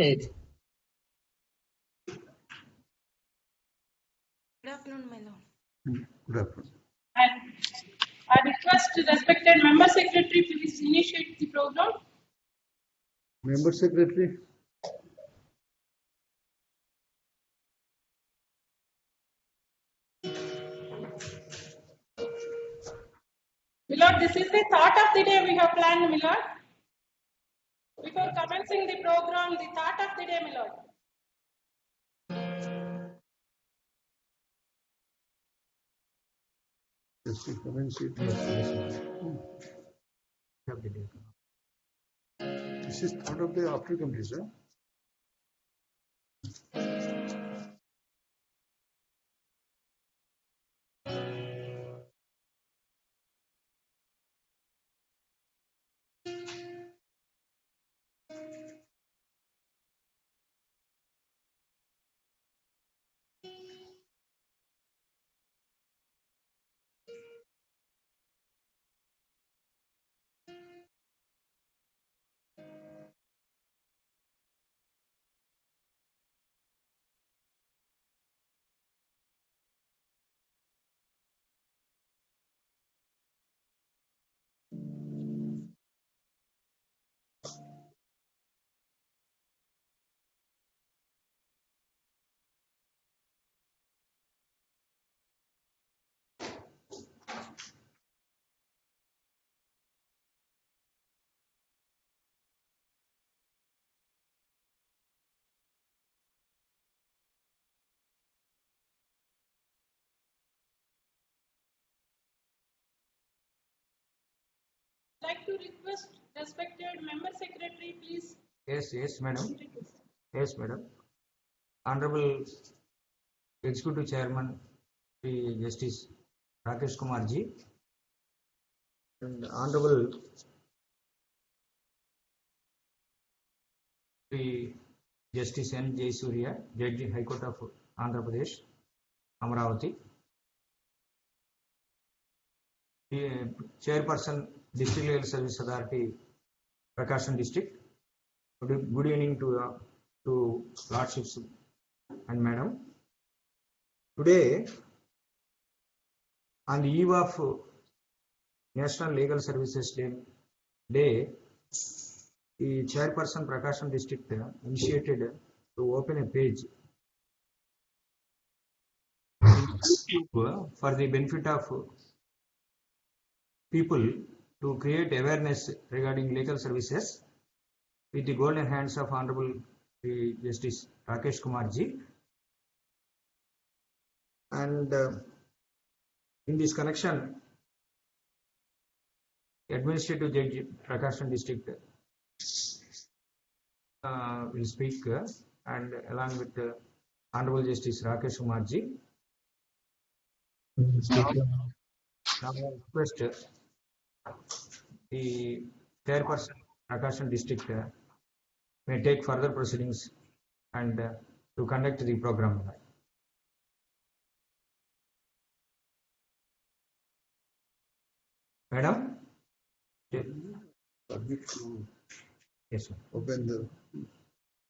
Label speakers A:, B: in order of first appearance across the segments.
A: Eight.
B: Good afternoon, my lord.
C: Good afternoon.
D: I request the respected member secretary please initiate the program.
C: Member Secretary.
D: Milord, this is the thought of the day we have planned, Milord. Before commencing the program, the thought of the day, Milord.
C: Just to commence it. This is thought of the after completion.
D: Like to request respected member secretary please.
E: Yes, madam. Yes, madam. Honorable Executive Chairman, Sri Justice Rakesh Kumar ji, and Honorable Sri Justice N. Jayasuriya, Judge High Court of Andhra Pradesh, Amravati, Chairperson District Legal Service Authority, Prakasam District. Good evening to Lordships and Madam. Today, on the eve of National Legal Services Day, the Chairperson Prakasam District initiated to open a page for the benefit of people to create awareness regarding legal services with the golden hands of Honorable Justice Rakesh Kumar ji. And in this connection, Administrative Judge Prakasam District will speak and along with Honorable Justice Rakesh Kumar ji. Now I request the Chairperson Prakasam District may take further proceedings and to conduct the program. Madam? Yes, sir.
C: Open the.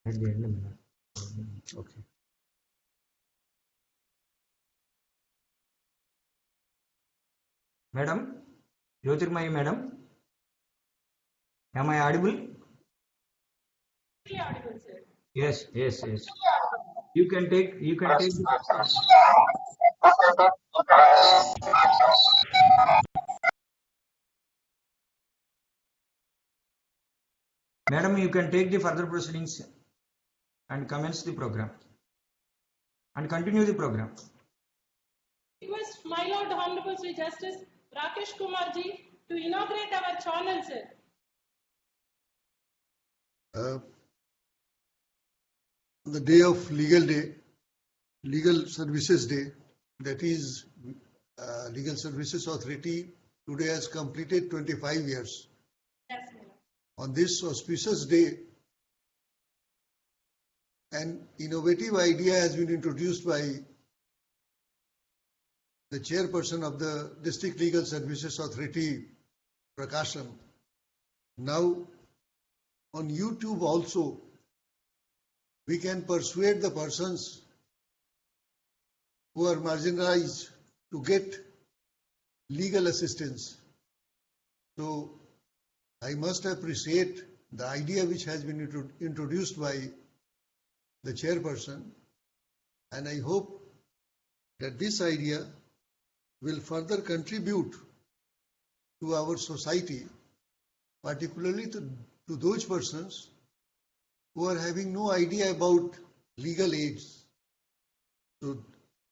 E: At the end.
C: Okay.
E: Madam? Jyotirmayi Madam? Am I audible?
D: Audible, sir.
E: Yes. You can take. Madam, you can take the further proceedings and commence the program and continue the program.
D: Request my lord Honorable Sri Justice Rakesh Kumar ji to inaugurate our channel, sir.
C: The day of Legal Services Day, that is Legal Services Authority today has completed 25 years.
D: Yes, my lord.
C: On this auspicious day, an innovative idea has been introduced by the chairperson of the District Legal Services Authority, Prakasam. Now, on YouTube also, we can persuade the persons who are marginalized to get legal assistance. So I must appreciate the idea which has been introduced by the chairperson, and I hope that this idea will further contribute to our society, particularly to those persons who are having no idea about legal aids. So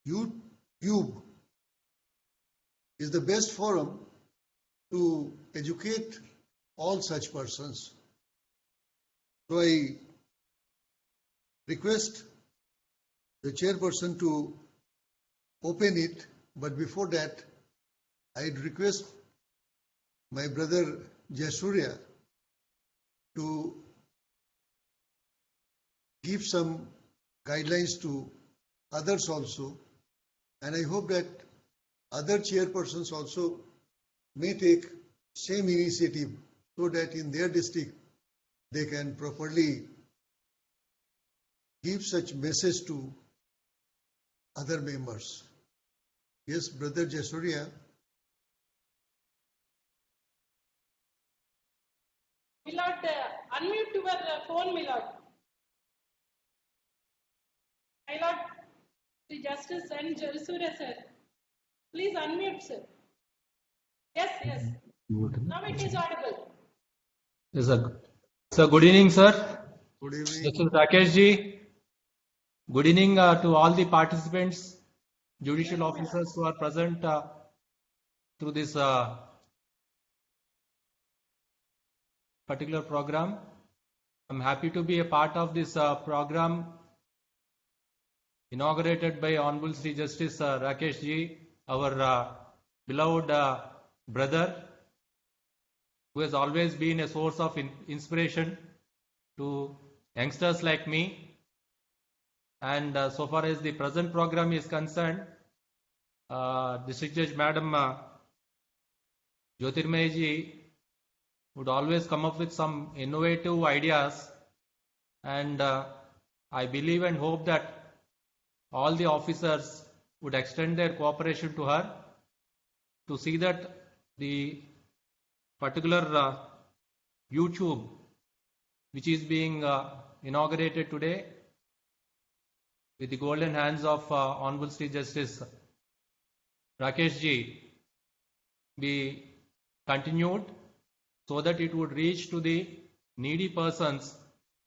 C: YouTube is the best forum to educate all such persons. So I request the chairperson to open it, but before that, I'd request my brother Jasurya to give some guidelines to others also, and I hope that other chairpersons also may take same initiative so that in their district they can properly give such message to other members. Yes, brother Jasurya.
D: Milord, unmute your phone, Milord. Milord, the Justice and Jasurya, sir. Please unmute, sir. Yes, yes. Now it is audible.
A: Yes, sir. So, good evening, sir.
C: Good
A: This
C: evening.
A: is Rakesh ji. Good evening to all the participants, judicial officers who are present through this particular program. I'm happy to be a part of this program inaugurated by Honorable Sri Justice Rakesh ji, our beloved brother, who has always been a source of inspiration to youngsters like me. And so far as the present program is concerned, District Judge Madam Jyotirmay ji would always come up with some innovative ideas, and I believe and hope that all the officers would extend their cooperation to her to see that the particular YouTube which is being inaugurated today with the golden hands of Honorable Sri Justice Rakesh ji be continued so that it would reach to the needy persons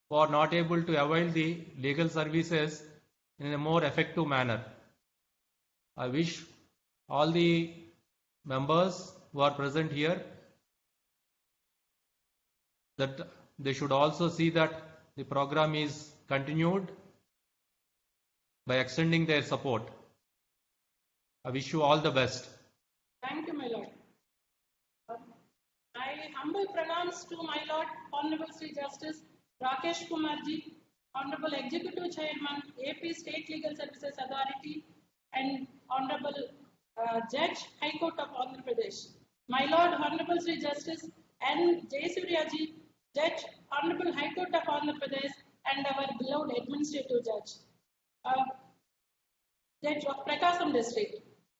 A: who are not able to avail the legal services in a more effective manner. I wish all the members who are present here that they should also see that the program is continued by extending their support. I wish you all the best.
D: Thank you, my lord. I humble pronouns to my lord, Honorable Sri Justice Rakesh Kumar ji, Honorable Executive Chairman, AP State Legal Services Authority, and Honorable Judge, High Court of Andhra Pradesh. My lord, Honorable Sri Justice N. Jasurya ji, Judge, Honorable High Court of Andhra Pradesh, and our beloved Administrative Judge, Judge of Prakasam District.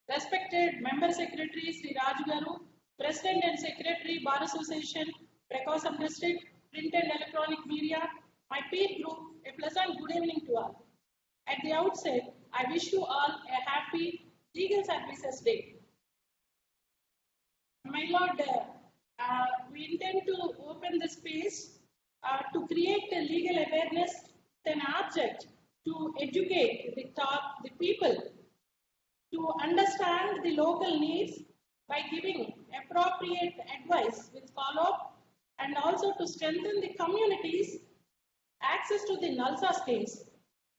D: Respected Member Secretary Sri Raju Garu, President and Secretary Bar Association, Prakasam District, Print and Electronic Media, my peer group, a pleasant good evening to all. At the outset, I wish you all a happy Legal Services Day. My lord, we intend to open the space to create a legal awareness with an object to educate the people to understand the local needs by giving appropriate advice with follow-up, and also to strengthen the community's access to the NALSA schemes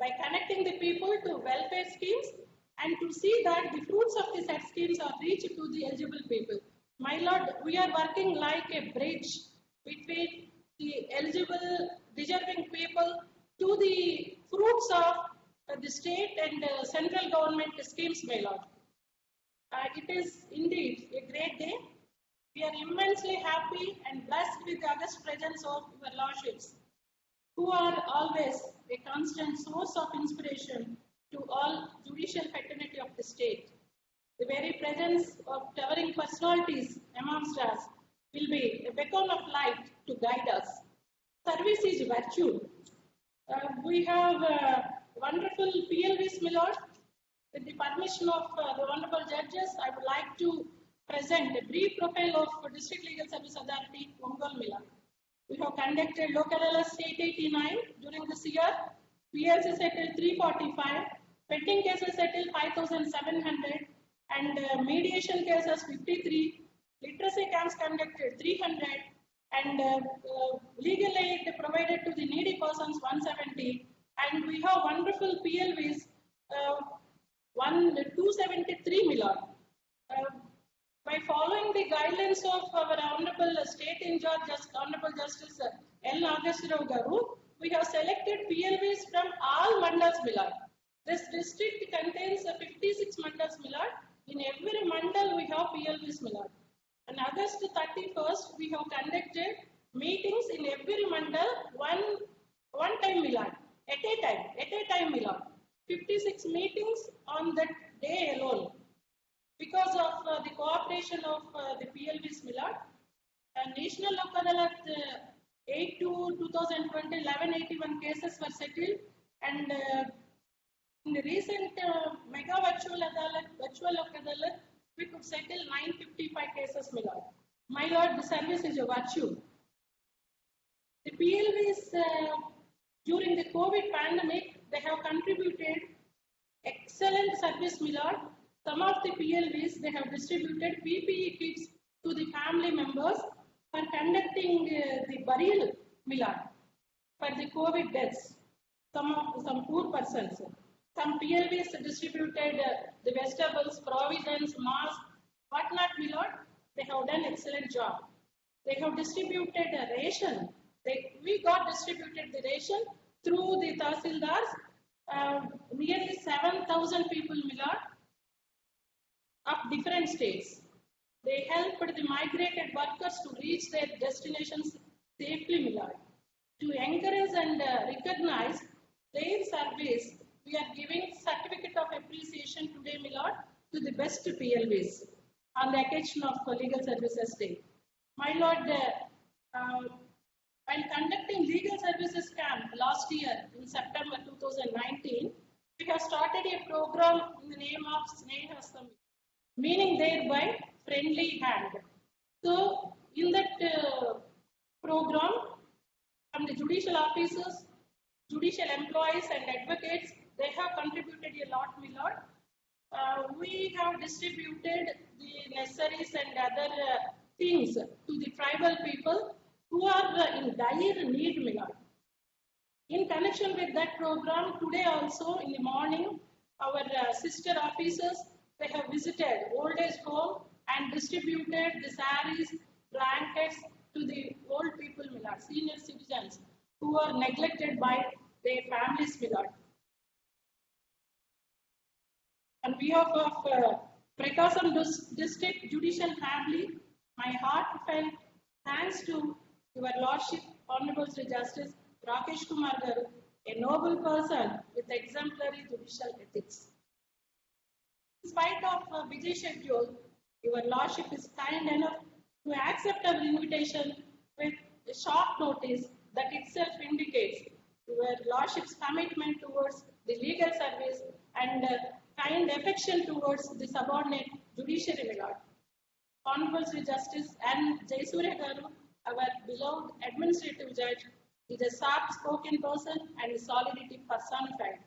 D: by connecting the people to welfare schemes and to see that the fruits of the said schemes are reached to the eligible people. My lord, we are working like a bridge between the eligible, deserving people to the fruits of the state and central government schemes, my lord. It is indeed a great day. We are immensely happy and blessed with the august presence of your lordships, who are always a constant source of inspiration to all judicial fraternity of the state. The very presence of towering personalities amongst us will be a beacon of light to guide us. Service is virtue. We have wonderful PLVs, my lord. With the permission of the honorable judges, I would like to present a brief profile of District Legal Service Authority, Ongole, my lord. We have conducted local LS 889 during this year, PLC settled 345, pending cases settled 5,700, and mediation cases 53, literacy camps conducted 300, and legal aid provided to the needy persons 170, and we have wonderful PLVs 273 million. By following the guidelines of our Honorable State in Charge, Honorable Justice L. Nageswara Garu, we have selected PLVs from all mandals, Milord. This district contains 56 mandals, Milord. In every mandal, we have PLVs, Milord. On August 31st, we have conducted meetings in every mandal one time, Milord. At a time, Milord. 56 meetings on that day alone. Because of the cooperation of the PLVs, Milord, National Lok Adalat 8/2/2020 1181 cases were settled, and in the recent mega virtual Lok Adalat, we could settle 955 cases, Milord. My lord, the service is a virtue. The PLVs during the COVID pandemic, they have contributed excellent service, Milord. Some of the PLVs, they have distributed PPE kits to the family members for conducting the burial, Milord, for the COVID deaths. Some poor persons. Some PLVs distributed the vegetables, provisions, masks, whatnot, Milord. They have done excellent job. They have distributed ration. We got distributed the ration through the Tahsildars, nearly 7,000 people, Milord, of different states. They helped the migrated workers to reach their destinations safely, Milord. To encourage and recognize their service, we are giving certificate of appreciation today, Milord, to the best PLVs on the occasion of Legal Services Day. My lord, while conducting Legal Services Camp last year in September 2019, we have started a program in the name of Snehastam, meaning thereby friendly hand. So, in that program, from the judicial officers, judicial employees and advocates, they have contributed a lot, my lord. We have distributed the necessaries and other things to the tribal people who are in dire need, my lord. In connection with that program, today also in the morning, our sister officers, they have visited old age home and distributed the saris, blankets to the old people, my lord, senior citizens who are neglected by their families, my lord. On behalf of Prakasam District Judicial Family, my heartfelt thanks to Your Lordship, Honorable Sri Justice Rakesh Kumar Garu, a noble person with exemplary judicial ethics. In spite of busy schedule, Your Lordship is kind enough to accept our invitation with a short notice that itself indicates Your Lordship's commitment towards the legal service and kind affection towards the subordinate judiciary, my lord. Honorable Sri Justice N. Jayasurya Garu, our beloved administrative judge, is a soft-spoken person and solidity personified.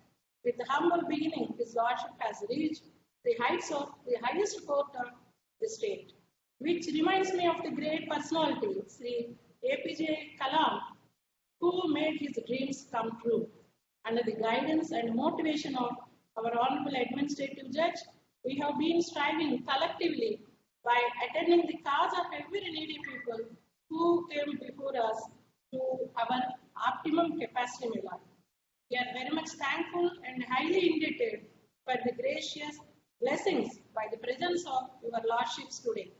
D: With humble beginning, his lordship has reached the heights of the highest court of the state, which reminds me of the great personality, Sri APJ Kalam, who made his dreams come true. Under the guidance and motivation of our Honorable Administrative Judge, we have been striving collectively by attending the cause of every needy people who came before us to our optimum capacity, my lord. We are very much thankful and highly indebted for the gracious blessings by the presence of Your Lordships today.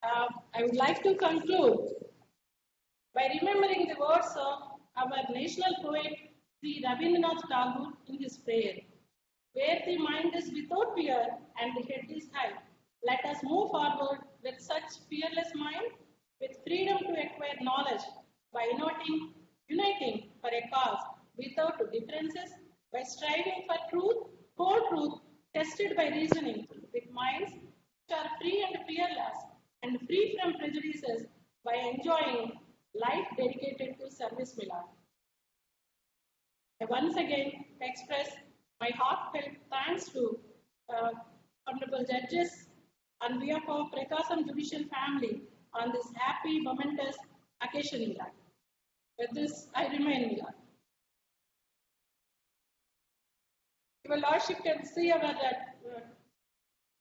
D: I would like to conclude by remembering the words of our national poet Sri Rabindranath Tagore in his prayer. Where the mind is without fear and the head is high, let us move forward with such fearless mind, with freedom to acquire knowledge by uniting for a cause without differences, by striving for truth, whole truth, tested by reasoning, with minds which are free and fearless and free from prejudices, by enjoying life dedicated to service, Milad. I once again express my heartfelt thanks to honorable judges on behalf of Prakasam judicial family on this happy, momentous occasion, Milad. With this, I remain, Milad. Your Lordship can see our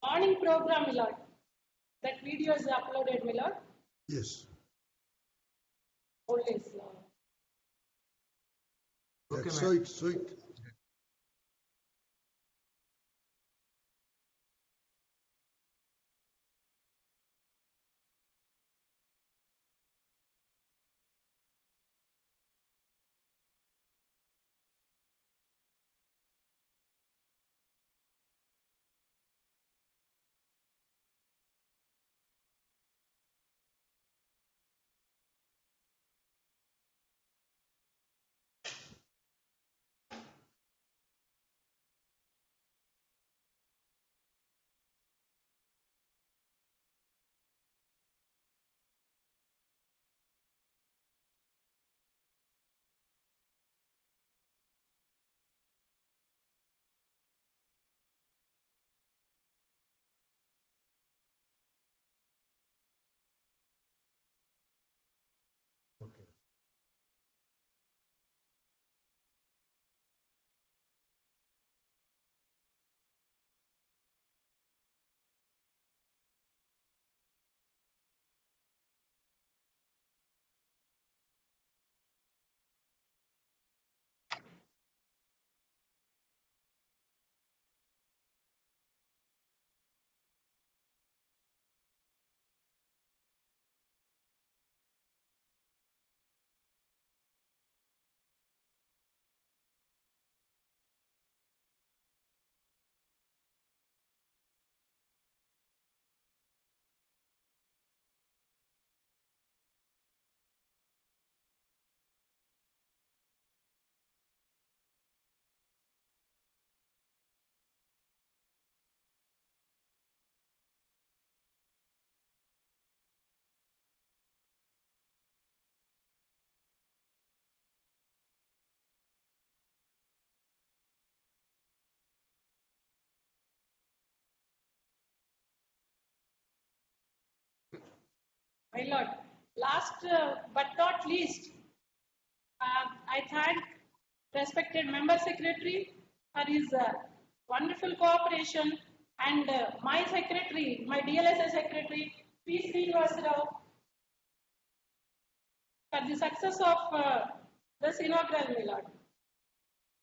D: morning program, Milad. That video is uploaded, Milad.
C: Yes.
D: Always.
E: Okay,
C: So it.
E: Okay.
D: My Lord, last but not least, I thank respected member secretary for his wonderful cooperation and my secretary, my DLSS secretary, P. Srinivas Rao, for the success of this inaugural, my Lord.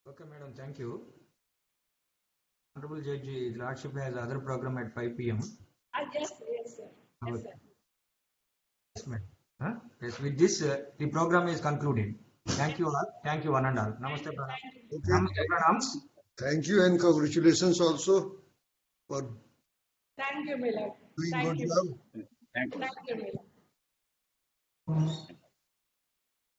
E: Okay, madam, thank you. Honorable Judge, His Lordship has other program at 5 p.m.
D: Yes, sir. Yes,
E: Okay.
D: sir.
E: Yes, madam. Huh? Yes, with this, the program is concluded. Thank you all. Thank you, one and all. Namaste, pranam.
D: Thank you.
C: Okay.
E: Namaste, pranams.
C: Thank you and congratulations also for
D: Thank you, my Lord.
C: doing
D: Thank
C: good
D: you.
C: job.
D: Thank you, my Lord.